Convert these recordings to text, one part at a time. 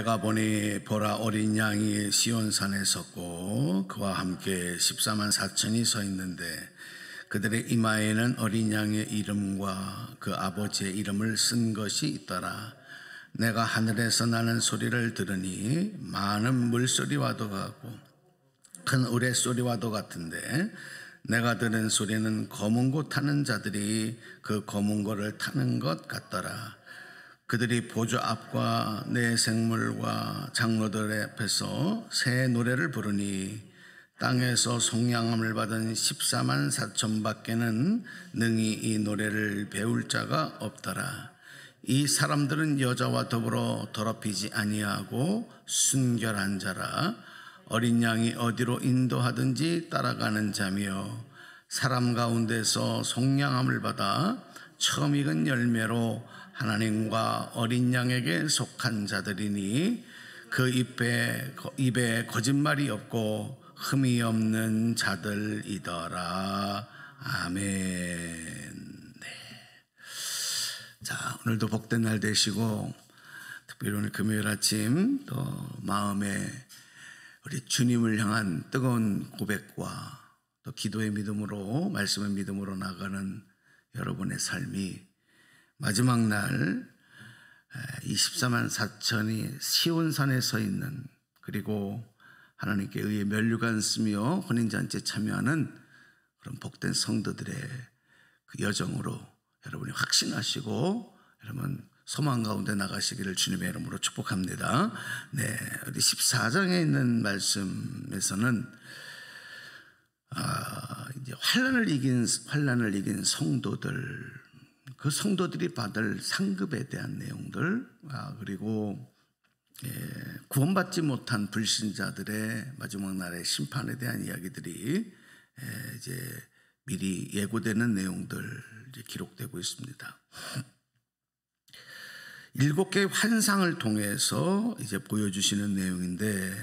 내가 보니 보라 어린 양이 시온산에 섰고 그와 함께 14만 4천이 서 있는데 그들의 이마에는 어린 양의 이름과 그 아버지의 이름을 쓴 것이 있더라. 내가 하늘에서 나는 소리를 들으니 많은 물소리와도 같고 큰 우레소리와도 같은데 내가 들은 소리는 검은 고 타는 자들이 그 검은 고를 타는 것 같더라. 그들이 보좌 앞과 내 생물과 장로들 앞에서 새 노래를 부르니 땅에서 속량함을 받은 14만 4천 밖에는 능히 이 노래를 배울 자가 없더라. 이 사람들은 여자와 더불어 더럽히지 아니하고 순결한 자라. 어린 양이 어디로 인도하든지 따라가는 자며 사람 가운데서 속량함을 받아 처음 익은 열매로 하나님과 어린 양에게 속한 자들이니 그 입에 거짓말이 없고 흠이 없는 자들이더라. 아멘. 네. 자, 오늘도 복된 날 되시고 특별히 오늘 금요일 아침 또 마음에 우리 주님을 향한 뜨거운 고백과 또 기도의 믿음으로 말씀의 믿음으로 나가는 여러분의 삶이 마지막 날 24만 4천이 시온산에 서 있는, 그리고 하나님께 의해 면류관 쓰며 혼인잔치에 참여하는 그런 복된 성도들의 그 여정으로 여러분이 확신하시고 여러분 소망 가운데 나가시기를 주님의 이름으로 축복합니다. 네, 우리 14장에 있는 말씀에서는 이제 환난을 이긴 성도들, 그 성도들이 받을 상급에 대한 내용들, 그리고 구원받지 못한 불신자들의 마지막 날의 심판에 대한 이야기들이 이제 미리 예고되는 내용들 이제 기록되고 있습니다. 7개의 환상을 통해서 이제 보여주시는 내용인데,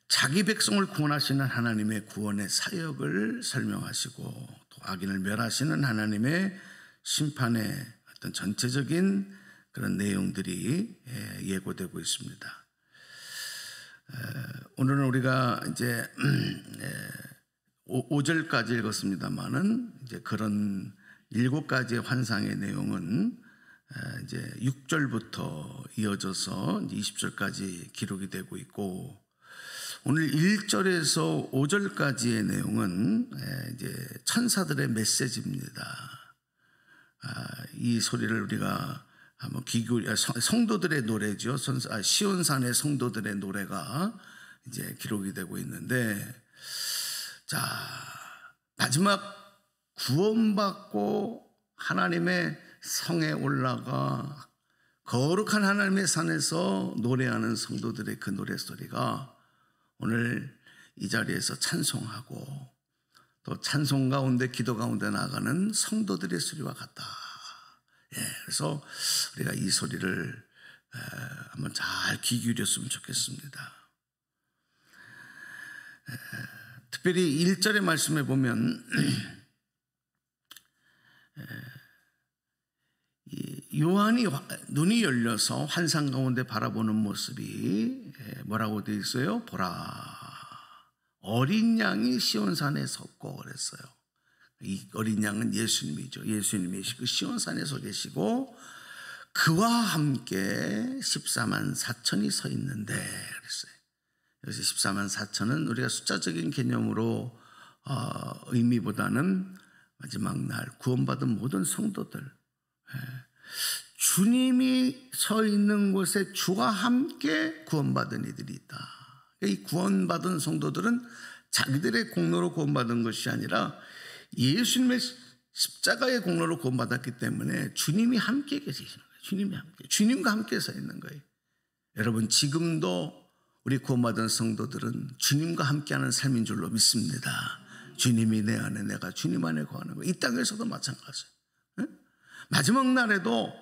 자기 백성을 구원하시는 하나님의 구원의 사역을 설명하시고 또 악인을 멸하시는 하나님의 심판의 어떤 전체적인 그런 내용들이 예고되고 있습니다. 오늘은 우리가 이제 5절까지 읽었습니다만은 이제 그런 7가지의 환상의 내용은 이제 6절부터 이어져서 20절까지 기록이 되고 있고, 오늘 1절에서 5절까지의 내용은 이제 천사들의 메시지입니다. 이 소리를 우리가 한번 성도들의 노래죠. 시온산의 성도들의 노래가 이제 기록이 되고 있는데, 자, 마지막 구원받고 하나님의 성에 올라가 거룩한 하나님의 산에서 노래하는 성도들의 그 노래소리가 오늘 이 자리에서 찬송하고 또 찬송 가운데 기도 가운데 나가는 성도들의 소리와 같다. 그래서 우리가 이 소리를 한번 잘 귀 기울였으면 좋겠습니다. 특별히 1절의 말씀에 보면 요한이 눈이 열려서 환상 가운데 바라보는 모습이 뭐라고 되어 있어요? 보라, 어린 양이 시온산에 섰고 그랬어요. 이 어린 양은 예수님이죠. 예수님이 그 시온산에 서 계시고 그와 함께 14만 4천이 서 있는데 그랬어요. 여기서 14만 4천은 우리가 숫자적인 개념으로 의미보다는 마지막 날 구원받은 모든 성도들, 주님이 서 있는 곳에 주와 함께 구원받은 이들이 있다. 이 구원받은 성도들은 자기들의 공로로 구원받은 것이 아니라 예수님의 십자가의 공로로 구원받았기 때문에 주님이 함께 계시는 거예요. 주님과 함께 서 있는 거예요. 여러분, 지금도 우리 구원받은 성도들은 주님과 함께하는 삶인 줄로 믿습니다. 주님이 내 안에, 내가 주님 안에 거하는 거. 이 땅에서도 마찬가지예요. 마지막 날에도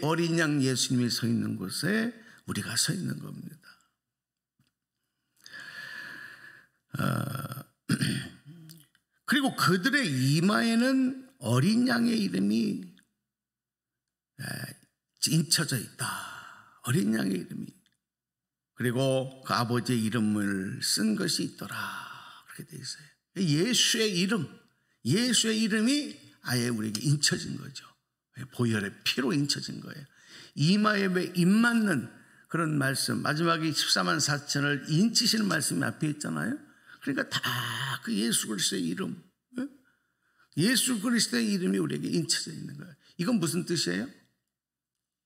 어린 양 예수님이 서 있는 곳에 우리가 서 있는 겁니다. 그리고 그들의 이마에는 어린 양의 이름이 인쳐져 있다. 어린 양의 이름이, 그리고 그 아버지의 이름을 쓴 것이 있더라, 그렇게 되어 있어요. 예수의 이름이 아예 우리에게 인쳐진 거죠. 보혈의 피로 인쳐진 거예요. 이마에 입 맞는 그런 말씀, 마지막에 14만 4천을 인치시는 말씀이 앞에 있잖아요. 그러니까 다 그 예수 그리스도의 이름, 예수 그리스도의 이름이 우리에게 인쳐져 있는 거예요. 이건 무슨 뜻이에요?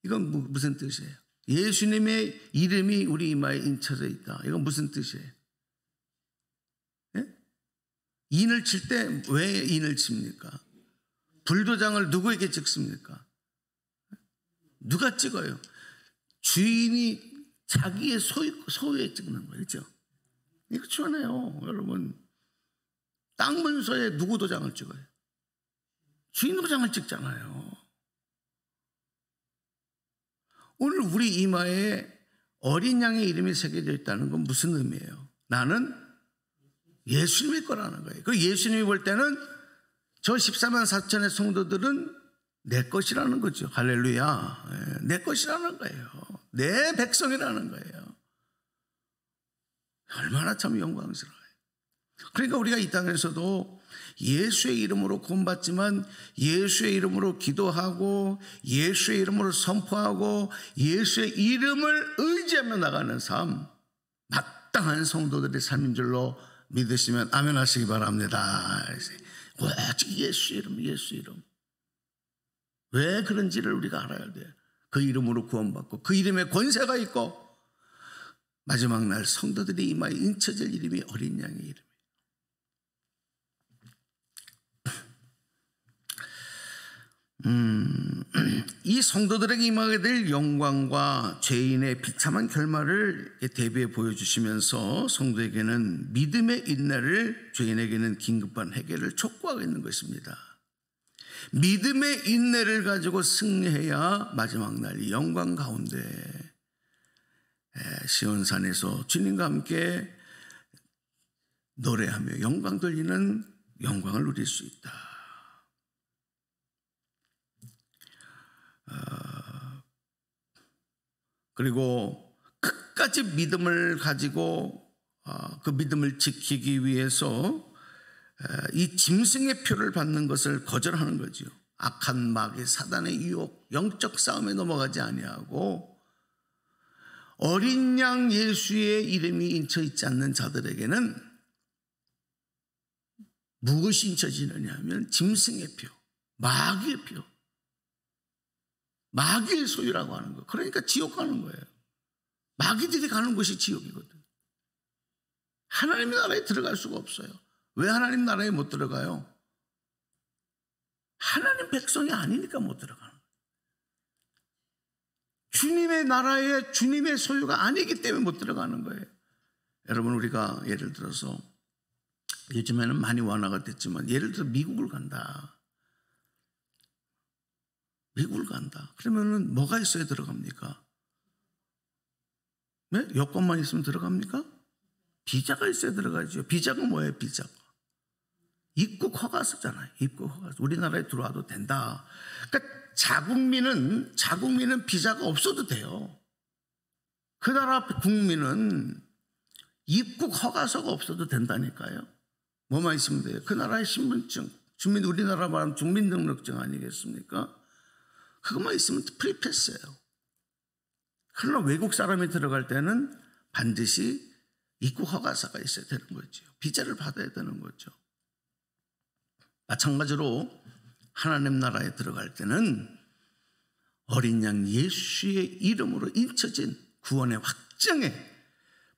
이건 무슨 뜻이에요? 예수님의 이름이 우리 이마에 인쳐져 있다. 이건 무슨 뜻이에요? 예? 인을 칠 때 왜 인을 칩니까? 불도장을 누구에게 찍습니까? 누가 찍어요? 주인이 자기의 소유에 찍는 거죠. 이거 좋네요. 여러분, 땅 문서에 누구 도장을 찍어요? 주인 도장을 찍잖아요. 오늘 우리 이마에 어린 양의 이름이 새겨져 있다는 건 무슨 의미예요? 나는 예수님의 거라는 거예요. 그 예수님이 볼 때는 저 14만 4천의 성도들은 내 것이라는 거죠. 할렐루야. 내 것이라는 거예요. 내 백성이라는 거예요. 얼마나 참 영광스러워요. 그러니까 우리가 이 땅에서도 예수의 이름으로 구원받지만 예수의 이름으로 기도하고 예수의 이름으로 선포하고 예수의 이름을 의지하며 나가는 삶, 마땅한 성도들의 삶인 줄로 믿으시면 아멘 하시기 바랍니다. 오직 예수 이름, 예수 이름. 왜 그런지를 우리가 알아야 돼요. 그 이름으로 구원받고 그 이름에 권세가 있고 마지막 날 성도들의 이마에 인쳐질 이름이 어린 양의 이름이에요. 이 성도들에게 임하게 될 영광과 죄인의 비참한 결말을 대비해 보여주시면서 성도에게는 믿음의 인내를, 죄인에게는 긴급한 해결을 촉구하고 있는 것입니다. 믿음의 인내를 가지고 승리해야 마지막 날 이 영광 가운데 시온산에서 주님과 함께 노래하며 영광 돌리는 영광을 누릴 수 있다. 그리고 끝까지 믿음을 가지고 그 믿음을 지키기 위해서 이 짐승의 표를 받는 것을 거절하는 거죠. 악한 마귀 사단의 유혹, 영적 싸움에 넘어가지 아니하고 어린 양 예수의 이름이 인쳐 있지 않는 자들에게는 무엇이 인쳐지느냐 하면 짐승의 표, 마귀의 표, 마귀의 소유라고 하는 거. 그러니까 지옥 가는 거예요. 마귀들이 가는 곳이 지옥이거든. 하나님의 나라에 들어갈 수가 없어요. 왜 하나님 나라에 못 들어가요? 하나님 백성이 아니니까 못 들어가는 거예요. 주님의 나라에 주님의 소유가 아니기 때문에 못 들어가는 거예요. 여러분, 우리가 예를 들어서 요즘에는 많이 완화가 됐지만 예를 들어 미국을 간다. 미국을 간다. 그러면은 뭐가 있어야 들어갑니까? 네? 여권만 있으면 들어갑니까? 비자가 있어야 들어가죠. 비자가 뭐예요? 비자가 입국 허가서잖아요. 입국 허가서. 우리나라에 들어와도 된다. 그러니까 자국민은 비자가 없어도 돼요. 그 나라 국민은 입국 허가서가 없어도 된다니까요. 뭐만 있으면 돼요? 그 나라의 신분증, 우리나라 말하면 주민등록증 아니겠습니까? 그것만 있으면 프리패스예요. 그러나 외국 사람이 들어갈 때는 반드시 입국 허가서가 있어야 되는 거죠. 비자를 받아야 되는 거죠. 마찬가지로 하나님 나라에 들어갈 때는 어린 양 예수의 이름으로 인쳐진 구원의 확정에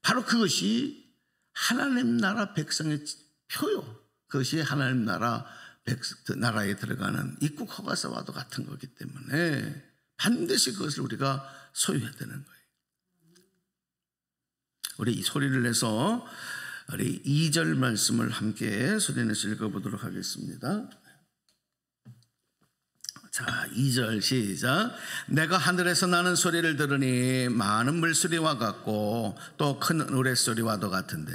바로 그것이 하나님 나라 백성의 표요. 그것이 하나님 나라에 들어가는 입국 허가서와도 같은 거기 때문에 반드시 그것을 우리가 소유해야 되는 거예요. 우리 이 소리를 내서 우리 2절 말씀을 함께 소리내서 읽어보도록 하겠습니다. 자, 2절 시작. 내가 하늘에서 나는 소리를 들으니 많은 물소리와 같고 또 큰 우레소리와도 같은데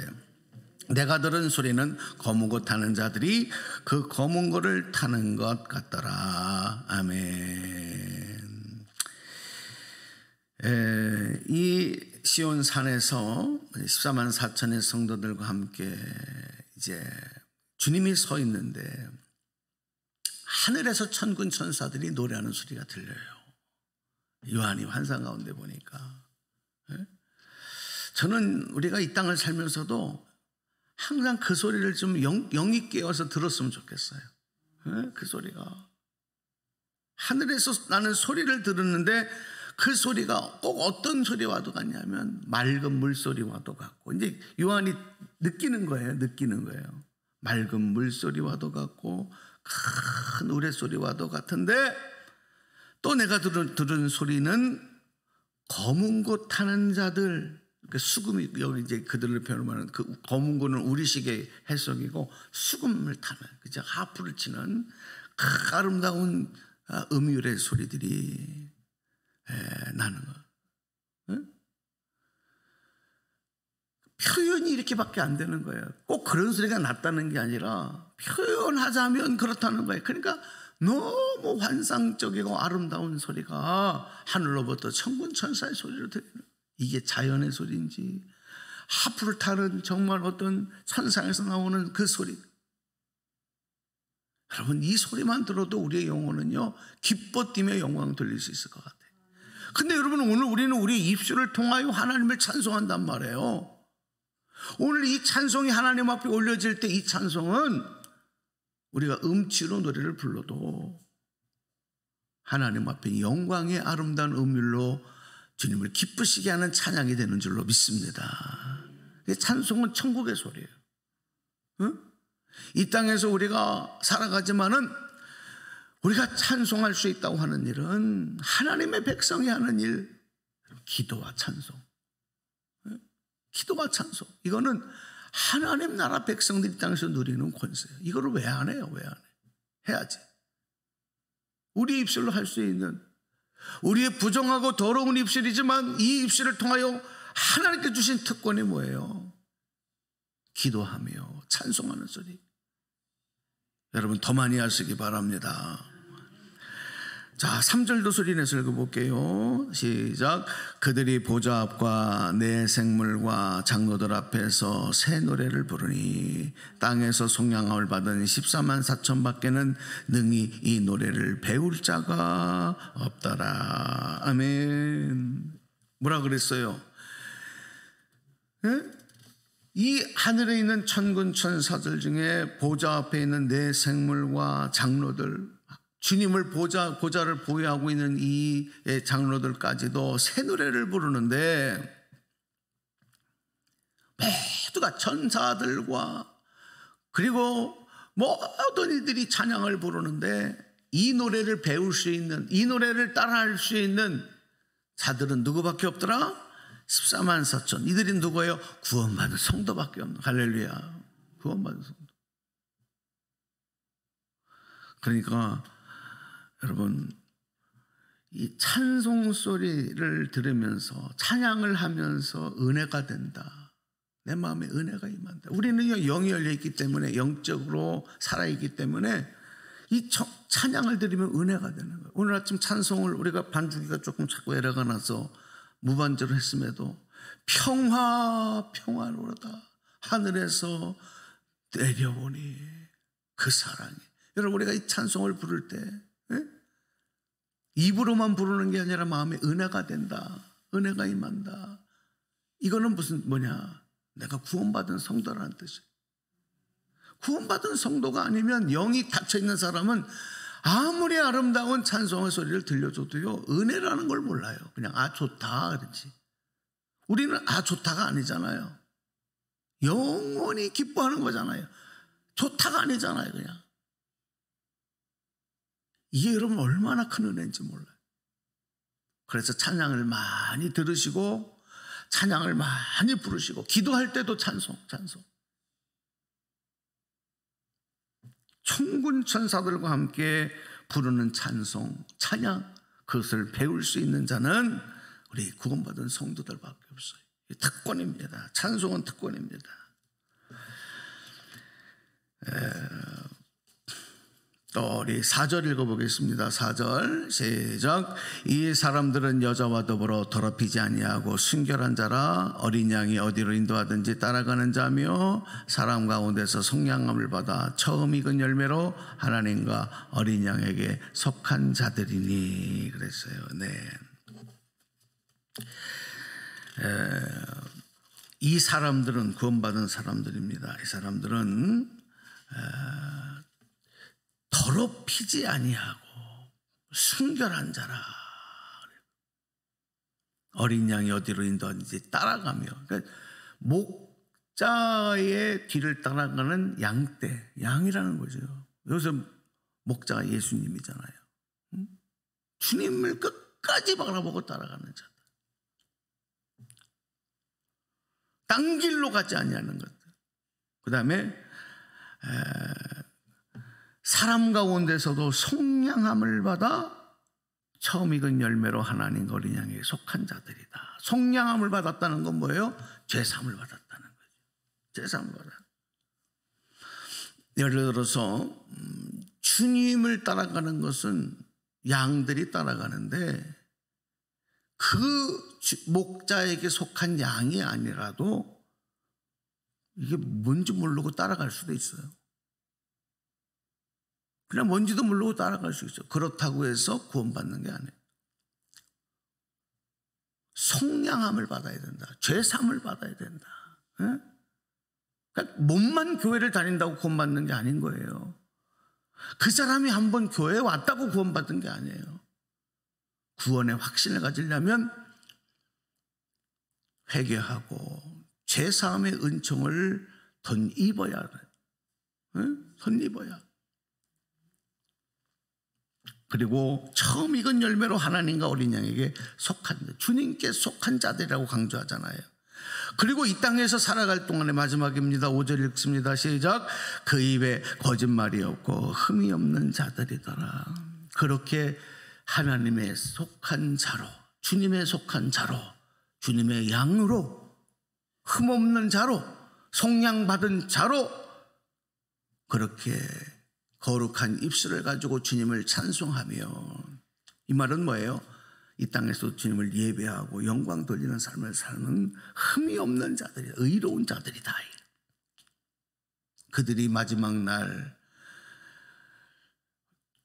내가 들은 소리는 검은 거 타는 자들이 그 검은 거를 타는 것 같더라. 아멘. 시온 산에서 14만 4천의 성도들과 함께 이제 주님이 서 있는데 하늘에서 천군 천사들이 노래하는 소리가 들려요. 요한이 환상 가운데 보니까. 저는 우리가 이 땅을 살면서도 항상 그 소리를 좀 영이 깨어서 들었으면 좋겠어요. 그 소리가 하늘에서 나는 소리를 들었는데 그 소리가 꼭 어떤 소리와도 같냐면 맑은 물소리와도 같고, 이제 요한이 느끼는 거예요. 맑은 물소리와도 같고 큰 우레소리와도 같은데, 또 내가 들은 소리는 검은 곳 타는 자들, 수금이, 여기 이제 그들을 표현하는 그 검은 곳은 우리식의 해석이고 수금을 타는, 그죠? 하프를 치는 아름다운 음율의 소리들이 나는 거. 표현이 이렇게밖에 안 되는 거예요. 꼭 그런 소리가 났다는 게 아니라 표현하자면 그렇다는 거예요. 그러니까 너무 환상적이고 아름다운 소리가 하늘로부터 천군 천사의 소리로 들리는, 이게 자연의 소리인지 하프를 타는 정말 어떤 천상에서 나오는 그 소리. 여러분, 이 소리만 들어도 우리의 영혼은요 기뻐 뛰며 영광 돌릴 수 있을 것 같아요. 근데 여러분, 오늘 우리는 우리의 입술을 통하여 하나님을 찬송한단 말이에요. 오늘 이 찬송이 하나님 앞에 올려질 때 이 찬송은 우리가 음치로 노래를 불러도 하나님 앞에 영광의 아름다운 음율로 주님을 기쁘시게 하는 찬양이 되는 줄로 믿습니다. 찬송은 천국의 소리예요. 이 땅에서 우리가 살아가지만은 우리가 찬송할 수 있다고 하는 일은 하나님의 백성이 하는 일, 기도와 찬송. 기도와 찬송, 이거는 하나님 나라 백성들이 땅에서 누리는 권세예요. 이거를 왜 안 해요? 왜 안 해? 해야지. 우리 입술로 할 수 있는, 우리의 부정하고 더러운 입술이지만 이 입술을 통하여 하나님께 주신 특권이 뭐예요? 기도하며 찬송하는 소리. 여러분, 더 많이 하시기 바랍니다. 자, 3절도 소리내서 읽어볼게요. 시작. 그들이 보좌 앞과 내 생물과 장로들 앞에서 새 노래를 부르니 땅에서 속량함을 받은 14만 4천 밖에는 능히 이 노래를 배울 자가 없더라. 아멘. 뭐라 그랬어요? 네? 이 하늘에 있는 천군 천사들 중에 보좌 앞에 있는 내 생물과 장로들, 주님을 보좌를 보유하고 있는 이 장로들까지도 새 노래를 부르는데, 모두가 천사들과 그리고 모든 이들이 찬양을 부르는데, 이 노래를 배울 수 있는, 이 노래를 따라할 수 있는 자들은 누구밖에 없더라? 14만 4천. 이들이 누구예요? 구원받은 성도밖에 없는. 할렐루야. 구원받은 성도. 그러니까 여러분, 이 찬송 소리를 들으면서 찬양을 하면서 은혜가 된다. 내 마음에 은혜가 임한다. 우리는 영이 열려 있기 때문에, 영적으로 살아있기 때문에 이 찬양을 들으면 은혜가 되는 거예요. 오늘 아침 찬송을 우리가 반주기가 조금 자꾸 에러가 나서 무반주로 했음에도 평화로다 하늘에서 내려오니 그 사랑이. 여러분, 우리가 이 찬송을 부를 때 입으로만 부르는 게 아니라 마음에 은혜가 된다. 은혜가 임한다. 이거는 뭐냐? 내가 구원받은 성도라는 뜻이에요. 구원받은 성도가 아니면, 영이 닫혀있는 사람은 아무리 아름다운 찬송의 소리를 들려줘도요, 은혜라는 걸 몰라요. 그냥 좋다 그렇지. 우리는 좋다가 아니잖아요. 영원히 기뻐하는 거잖아요. 좋다가 아니잖아요. 그냥. 이게 여러분 얼마나 큰 은혜인지 몰라요. 그래서 찬양을 많이 들으시고 찬양을 많이 부르시고, 기도할 때도 찬송. 천군 천사들과 함께 부르는 찬송, 찬양, 그것을 배울 수 있는 자는 우리 구원받은 성도들밖에 없어요. 특권입니다. 찬송은 특권입니다. 또 우리 4절 읽어보겠습니다. 4절 시작. 이 사람들은 여자와 더불어 더럽히지 아니하고 순결한 자라 어린 양이 어디로 인도하든지 따라가는 자며 사람 가운데서 속량함을 받아 처음 익은 열매로 하나님과 어린 양에게 속한 자들이니 그랬어요. 네. 이 사람들은 구원받은 사람들입니다. 이 사람들은 더럽히지 아니하고 순결한 자라. 어린 양이 어디로 인도하는지 따라가며, 그러니까 목자의 뒤를 따라가는 양떼, 양이라는 거죠. 여기서 목자가 예수님이잖아요. 주님을 끝까지 바라보고 따라가는 자들. 딴 길로 가지 아니하는 것들. 그 다음에 사람 가운데서도 속량함을 받아 처음 익은 열매로 하나님과 어린 양에게 속한 자들이다. 속량함을 받았다는 건 뭐예요? 죄사함을 받았다는 거죠. 죄사함을 받았다. 예를 들어서 주님을 따라가는 것은 양들이 따라가는데 그 목자에게 속한 양이 아니라도 이게 뭔지 모르고 따라갈 수도 있어요. 그냥 뭔지도 모르고 따라갈 수 있어요. 그렇다고 해서 구원받는 게 아니에요. 속량함을 받아야 된다. 죄사함을 받아야 된다. 그러니까 몸만 교회를 다닌다고 구원받는 게 아닌 거예요. 그 사람이 한번 교회에 왔다고 구원받은 게 아니에요. 구원의 확신을 가지려면 회개하고 죄사함의 은총을 덧입어야 돼. 덧입어야. 그리고 처음 익은 열매로 하나님과 어린 양에게 속한, 주님께 속한 자들이라고 강조하잖아요. 그리고 이 땅에서 살아갈 동안의 마지막입니다. 5절 읽습니다. 시작. 그 입에 거짓말이 없고 흠이 없는 자들이더라. 그렇게 하나님의 속한 자로, 주님의 속한 자로, 주님의 양으로, 흠없는 자로, 속량받은 자로 그렇게 거룩한 입술을 가지고 주님을 찬송하며, 이 말은 뭐예요? 이 땅에서 주님을 예배하고 영광 돌리는 삶을 사는 흠이 없는 자들이, 의로운 자들이다. 그들이 마지막 날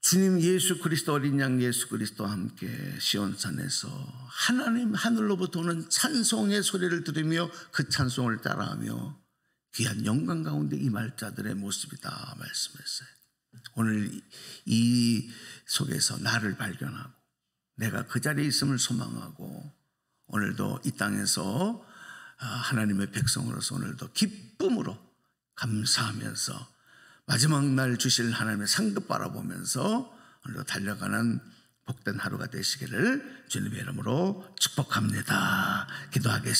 주님 예수 그리스도, 어린 양 예수 그리스도와 함께 시온산에서 하나님 하늘로부터 오는 찬송의 소리를 들으며 그 찬송을 따라하며 귀한 영광 가운데 임할 자들의 모습이다 말씀했어요. 오늘 이 속에서 나를 발견하고 내가 그 자리에 있음을 소망하고 오늘도 이 땅에서 하나님의 백성으로서 오늘도 기쁨으로 감사하면서 마지막 날 주실 하나님의 상급 바라보면서 오늘도 달려가는 복된 하루가 되시기를 주님의 이름으로 축복합니다. 기도하겠습니다.